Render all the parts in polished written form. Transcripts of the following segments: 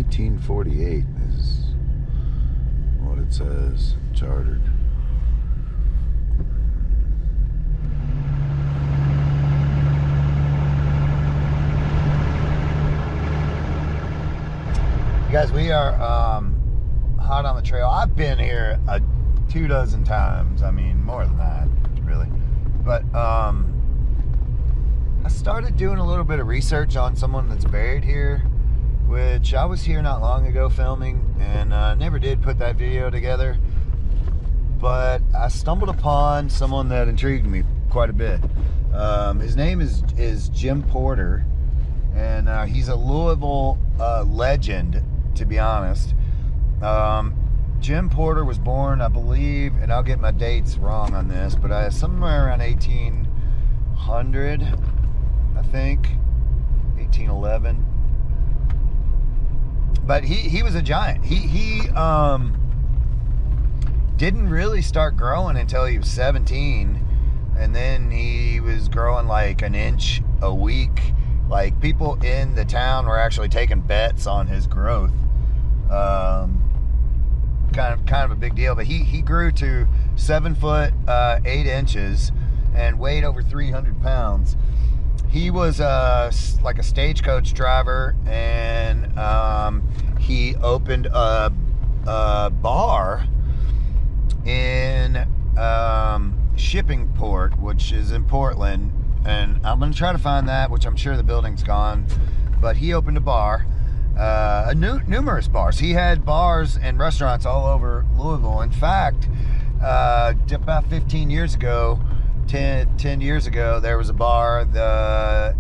1848 is what it says, chartered. You guys, we are hot on the trail. I've been here 24 times. I mean, more than that, really. But I started doing a little bit of research on someone that's buried here, which I was here not long ago filming, and never did put that video together. But I stumbled upon someone that intrigued me quite a bit. His name is Jim Porter, and he's a Louisville legend, to be honest. Jim Porter was born, I believe, and I'll get my dates wrong on this, but somewhere around 1800, I think, 1811. But he was a giant. He didn't really start growing until he was 17, and then he was growing like an inch a week. Like, people in the town were actually taking bets on his growth. Kind of a big deal. But he grew to 7 foot 8 inches and weighed over 300 pounds. He was like a stagecoach driver, and he opened a bar in Shippingport, which is in Portland, and I'm gonna try to find that, which I'm sure the building's gone. But he opened a bar, numerous bars. He had bars and restaurants all over Louisville. In fact, about 15 years ago, 10 years ago, there was a bar, the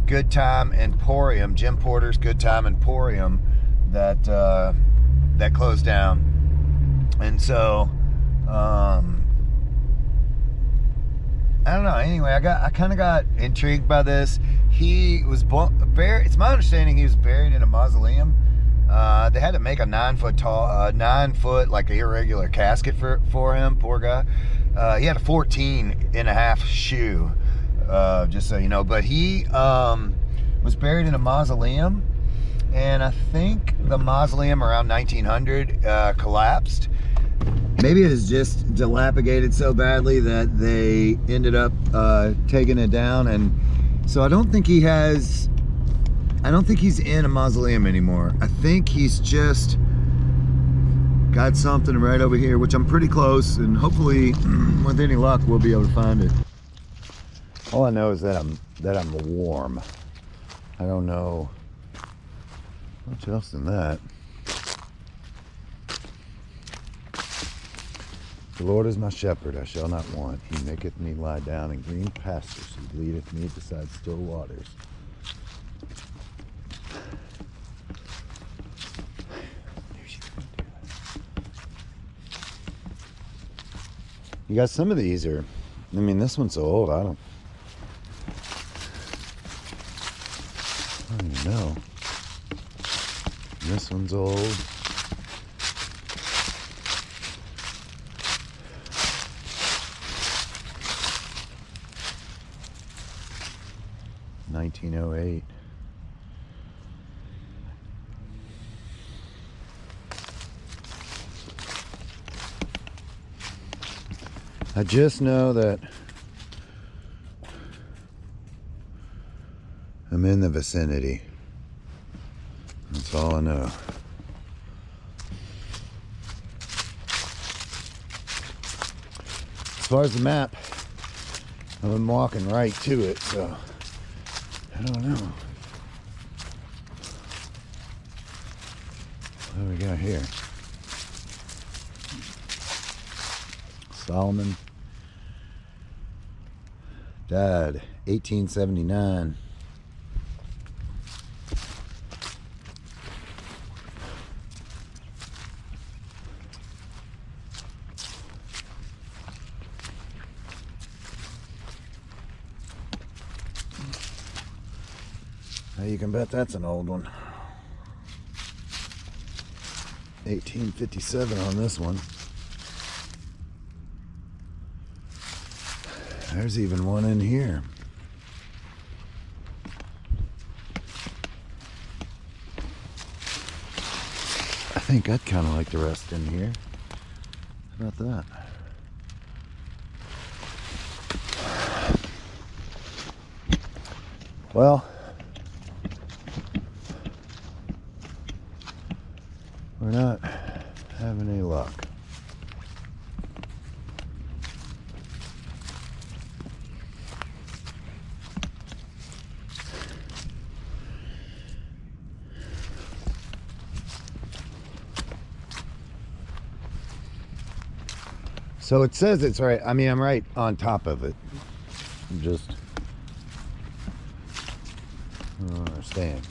Goodtime Emporium, Jim Porters Goodtime Emporium, that closed down. And so I don't know. Anyway, I kind of got intrigued by this. He was buried. It's my understanding he was buried in a mausoleum. They had to make a 9 foot tall, 9 foot like irregular casket for him. Poor guy. He had a 14.5 shoe, just so you know. But he was buried in a mausoleum, and I think the mausoleum around 1900 collapsed. Maybe it was just dilapidated so badly that they ended up taking it down, and so I don't think he's in a mausoleum anymore. I think he's just got something right over here, which I'm pretty close, and hopefully with any luck we'll be able to find it. All I know is that I'm warm. I don't know much else than that. The Lord is my shepherd, I shall not want. He maketh me lie down in green pastures. He leadeth me beside still waters. You got some of these are, I mean, this one's so old, I don't even know. This one's old. $1908. I just know that I'm in the vicinity. That's all I know. As far as the map, I've been walking right to it, so I don't know. What do we got here? Solomon died 1879. You can bet that's an old one. 1857 on this one. There's even one in here. think I'd kind of like to rest in here. How about that? Well, we're not having any luck. So it says it's right. I mean, I'm right on top of it. I'm just, I don't understand.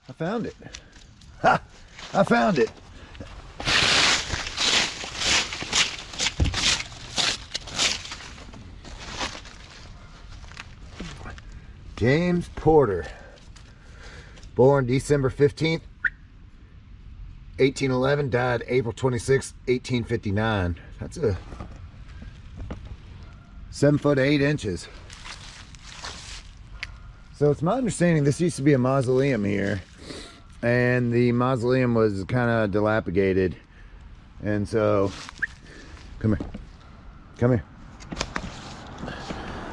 I found it. Ha! I found it. James Porter. Born December 15th, 1811, died April 26th, 1859. That's a 7 foot 8 inches. So it's my understanding this used to be a mausoleum here, and the mausoleum was kind of dilapidated. And so, come here, come here.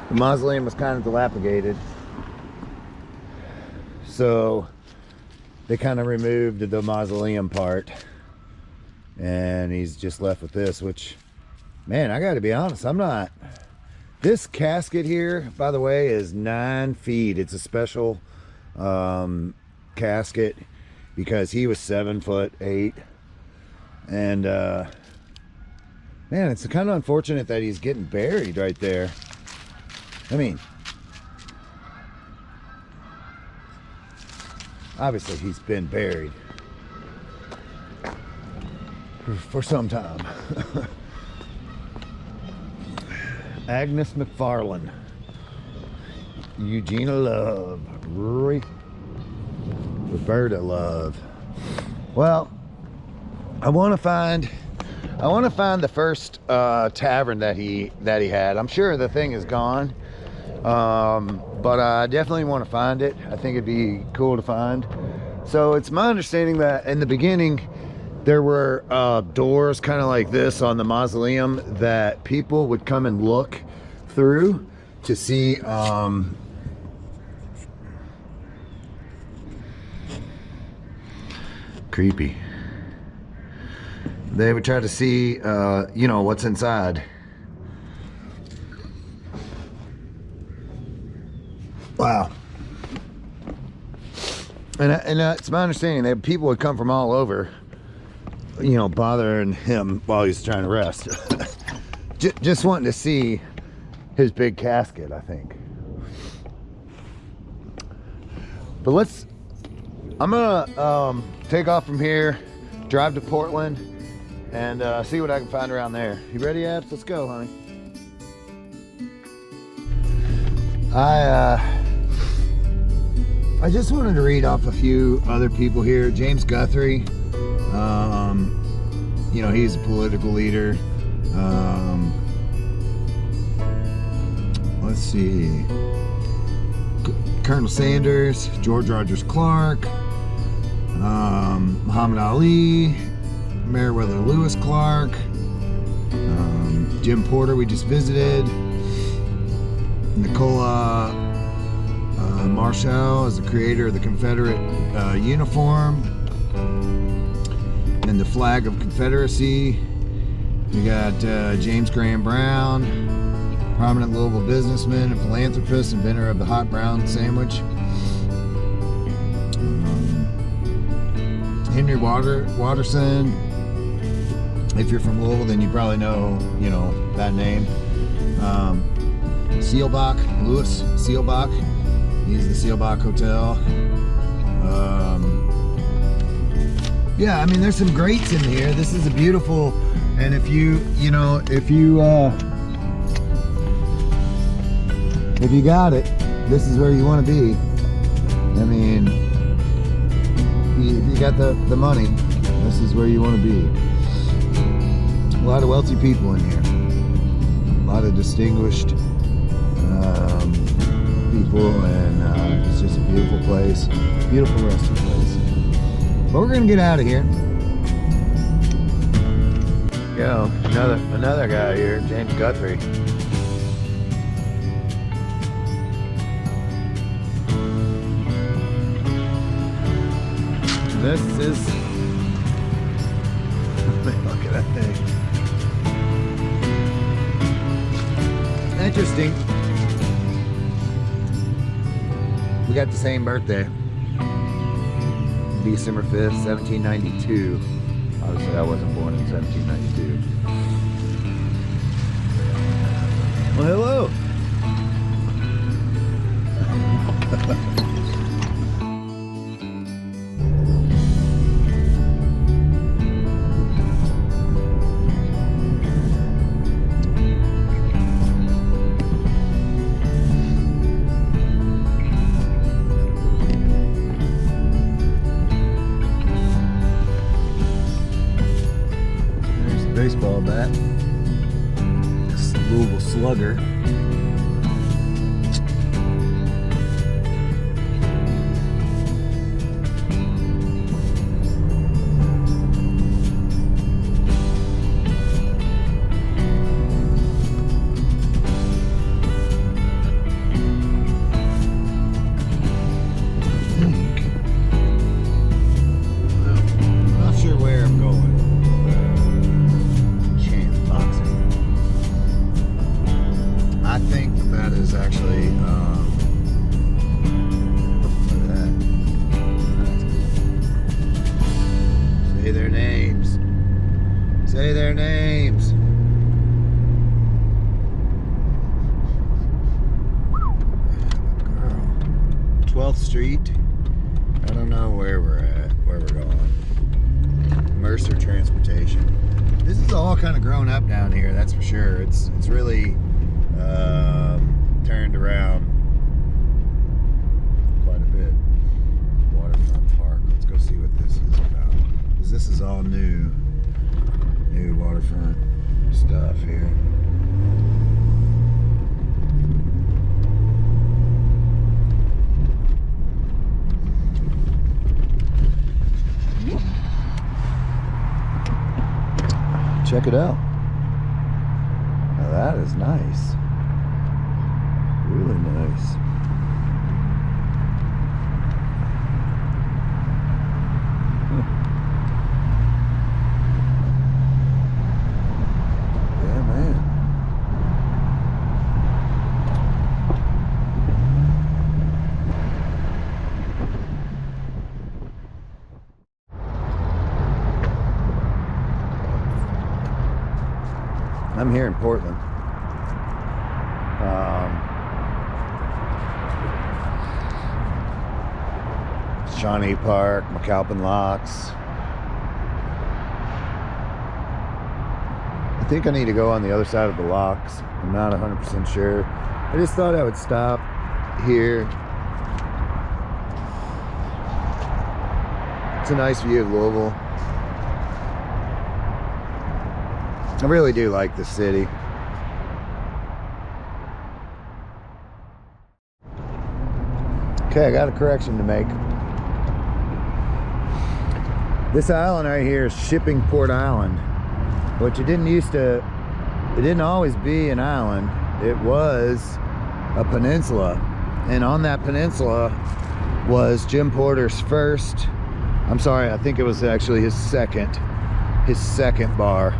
The mausoleum was kind of dilapidated. So they kind of removed the mausoleum part, and he's just left with this, which, man, I gotta be honest, I'm not. This casket here, by the way, is 9 feet. It's a special casket because he was 7 foot 8. And man, it's kind of unfortunate that he's getting buried right there. I mean, obviously he's been buried for some time. Agnes McFarlane, Eugenia Love, Roberta Love. Well, I want to find the first tavern that he had. I'm sure the thing is gone, but I definitely want to find it. I think it'd be cool to find. So it's my understanding that in the beginning there were doors kind of like this on the mausoleum that people would come and look through to see creepy. They would try to see you know, what's inside. Wow. And it's my understanding that people would come from all over, you know, bothering him while he's trying to rest. Just wanting to see his big casket, I think. But I'm gonna take off from here, drive to Portland, and see what I can find around there. You ready, Abs? Let's go, honey. I just wanted to read off a few other people here. James Guthrie, you know, he's a political leader. Let's see. Colonel Sanders, George Rogers Clark, Muhammad Ali, Meriwether Lewis Clark, Jim Porter we just visited, Nicola Marshall is the creator of the Confederate uniform and the flag of Confederacy. We got James Graham Brown, prominent Louisville businessman and philanthropist, inventor of the hot brown sandwich. Henry Watterson. If you're from Louisville, then you probably know, you know, that name. Seelbach, Louis Seelbach. He's the Seelbach Hotel. Yeah, I mean, there's some greats in here. This is a beautiful, and if you got it, this is where you want to be. I mean, if you got the money, this is where you want to be. A lot of wealthy people in here. A lot of distinguished people, and it's just a beautiful place, beautiful resting place. But we're gonna get out of here. Go, another guy here, James Guthrie. This is, look at that thing. Interesting. We got the same birthday. December 5th, 1792. Obviously I wasn't born in 1792. Well, hello. Baseball bat, Louisville Slugger. Not sure where I'm going. I think that is actually, look at that. Say their names. Say their names. Girl. 12th Street. I don't know where we're at, where we're going. Mercer Transportation. This is all kind of grown up down here, that's for sure. It's really turned around quite a bit. Waterfront Park. Let's go see what this is about. Because this is all new waterfront stuff here. Check it out. Now that is nice. Really nice. Yeah, man. I'm here in Portland. Shawnee Park, McAlpin Locks. I think I need to go on the other side of the locks. I'm not 100% sure. I just thought I would stop here. It's a nice view of Louisville. I really do like the city. Okay, I got a correction to make. This island right here is Shippingport Island, which it didn't always be an island. It was a peninsula, and on that peninsula was Jim Porter's first, I'm sorry, I think it was actually his second bar,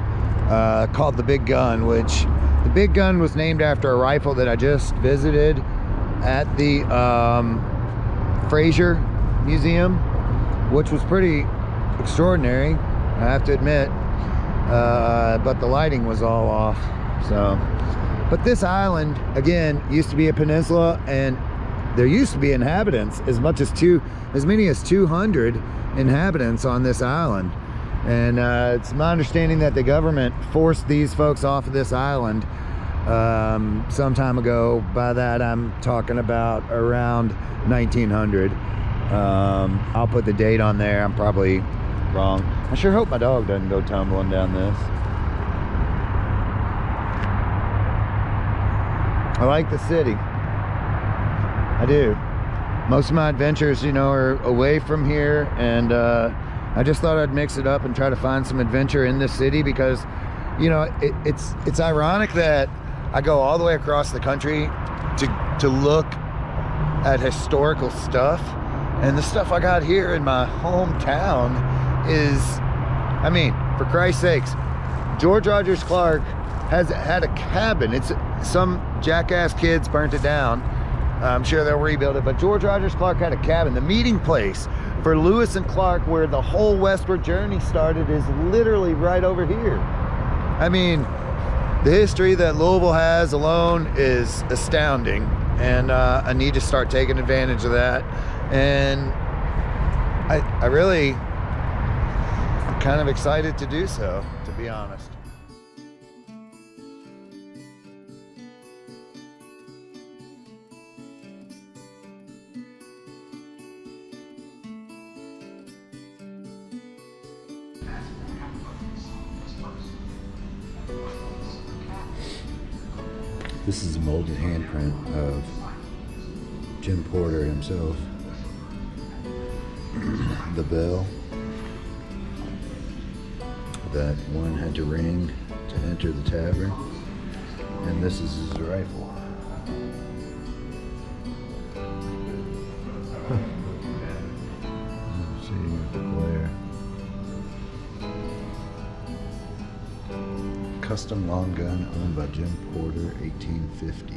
called the Big Gun, which the Big Gun was named after a rifle that I just visited at the Fraser Museum, which was pretty extraordinary, I have to admit, but the lighting was all off. So, but this island again used to be a peninsula, and there used to be inhabitants, as many as 200 inhabitants on this island. And it's my understanding that the government forced these folks off of this island some time ago. By that I'm talking about around 1900. I'll put the date on there. I'm probably wrong. I sure hope my dog doesn't go tumbling down this. I like the city. I do. Most of my adventures, you know, are away from here, and I just thought I'd mix it up and try to find some adventure in this city, because, you know, it's ironic that I go all the way across the country to look at historical stuff, and the stuff I got here in my hometown is, I mean, for Christ's sakes, George Rogers Clark has had a cabin. It's some jackass kids burnt it down. I'm sure they'll rebuild it, but George Rogers Clark had a cabin. The meeting place for Lewis and Clark, where the whole westward journey started, is literally right over here. I mean, the history that Louisville has alone is astounding, and I need to start taking advantage of that. And I really, I'm kind of excited to do so, to be honest. This is a molded handprint of Jim Porter himself. The bell that one had to ring to enter the tavern, and this is his rifle. Let's see with the glare. Custom long gun owned by Jim Porter, 1850.